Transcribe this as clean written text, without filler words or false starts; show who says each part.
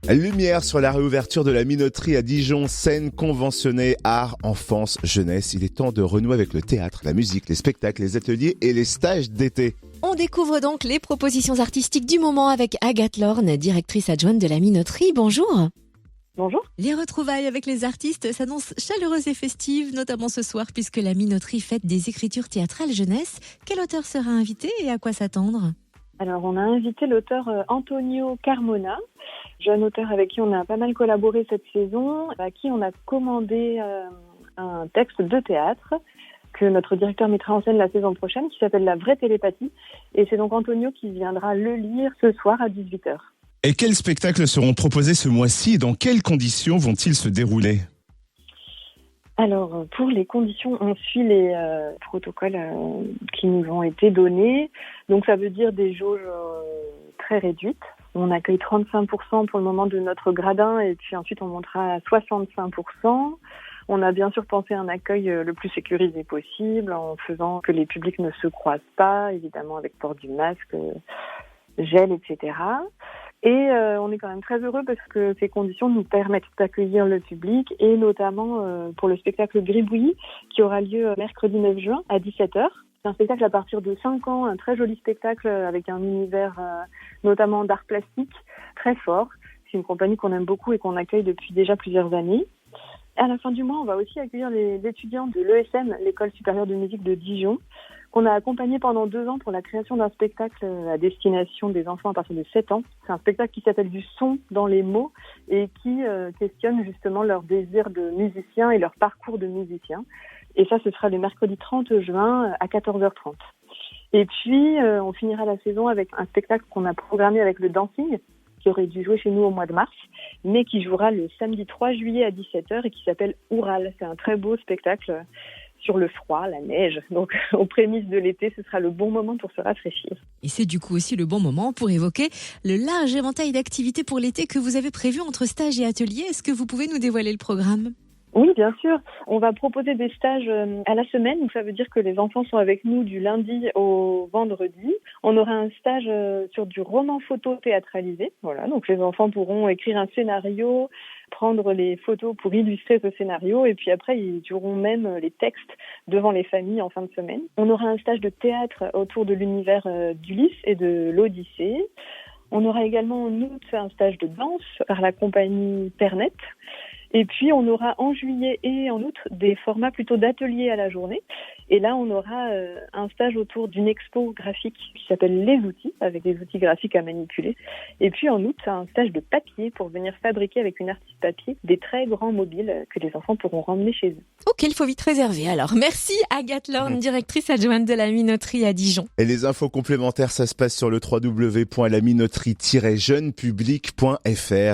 Speaker 1: Lumière sur la réouverture de la Minoterie à Dijon, scène conventionnée art, enfance, jeunesse. Il est temps de renouer avec le théâtre, la musique, les spectacles, les ateliers et les stages d'été.
Speaker 2: On découvre donc les propositions artistiques du moment avec Agathe Lorne, directrice adjointe de la Minoterie. Bonjour.
Speaker 3: Bonjour.
Speaker 2: Les retrouvailles avec les artistes s'annoncent chaleureuses et festives, notamment ce soir puisque la Minoterie fête des écritures théâtrales jeunesse. Quel auteur sera invité et à quoi s'attendre ?
Speaker 3: Alors, on a invité l'auteur Antonio Carmona, jeune auteur avec qui on a pas mal collaboré cette saison, à qui on a commandé un texte de théâtre que notre directeur mettra en scène la saison prochaine, qui s'appelle La vraie télépathie. Et c'est donc Antonio qui viendra le lire ce soir à 18h.
Speaker 1: Et quels spectacles seront proposés ce mois-ci et dans quelles conditions vont-ils se dérouler ?
Speaker 3: Alors, pour les conditions, on suit les protocoles qui nous ont été donnés. Donc, ça veut dire des jauges très réduites. On accueille 35% pour le moment de notre gradin et puis ensuite on montera à 65%. On a bien sûr pensé à un accueil le plus sécurisé possible en faisant que les publics ne se croisent pas, évidemment avec port du masque, gel, etc. Et on est quand même très heureux parce que ces conditions nous permettent d'accueillir le public et notamment pour le spectacle Gribouillis qui aura lieu mercredi 9 juin à 17h. C'est un spectacle à partir de 5 ans, un très joli spectacle avec un univers notamment d'art plastique très fort. C'est une compagnie qu'on aime beaucoup et qu'on accueille depuis déjà plusieurs années. À la fin du mois, on va aussi accueillir les étudiants de l'ESM, l'École supérieure de musique de Dijon, qu'on a accompagné pendant 2 ans pour la création d'un spectacle à destination des enfants à partir de 7 ans. C'est un spectacle qui s'appelle Du son dans les mots et qui questionne justement leur désir de musicien et leur parcours de musicien. Et ça, ce sera le mercredi 30 juin à 14h30. Et puis, on finira la saison avec un spectacle qu'on a programmé avec le Dancing, qui aurait dû jouer chez nous au mois de mars, mais qui jouera le samedi 3 juillet à 17h et qui s'appelle Oural. C'est un très beau spectacle sur le froid, la neige. Donc, aux prémices de l'été, ce sera le bon moment pour se rafraîchir.
Speaker 2: Et c'est du coup aussi le bon moment pour évoquer le large éventail d'activités pour l'été que vous avez prévu entre stages et ateliers. Est-ce que vous pouvez nous dévoiler le programme ?
Speaker 3: Oui, bien sûr. On va proposer des stages à la semaine, donc ça veut dire que les enfants sont avec nous du lundi au vendredi. On aura un stage sur du roman photo théâtralisé. Voilà, donc les enfants pourront écrire un scénario, prendre les photos pour illustrer ce scénario, et puis après ils joueront même les textes devant les familles en fin de semaine. On aura un stage de théâtre autour de l'univers d'Ulysse et de l'Odyssée. On aura également en août un stage de danse par la compagnie Pernet. Et puis, on aura en juillet et en août des formats plutôt d'ateliers à la journée. Et là, on aura un stage autour d'une expo graphique qui s'appelle Les Outils, avec des outils graphiques à manipuler. Et puis, en août, un stage de papier pour venir fabriquer avec une artiste papier des très grands mobiles que les enfants pourront ramener chez eux.
Speaker 2: Ok, il faut vite réserver. Alors, merci Agathe Lorne, directrice adjointe de la Minoterie à Dijon.
Speaker 1: Et les infos complémentaires, ça se passe sur le www.laminoterie-jeunepublic.fr.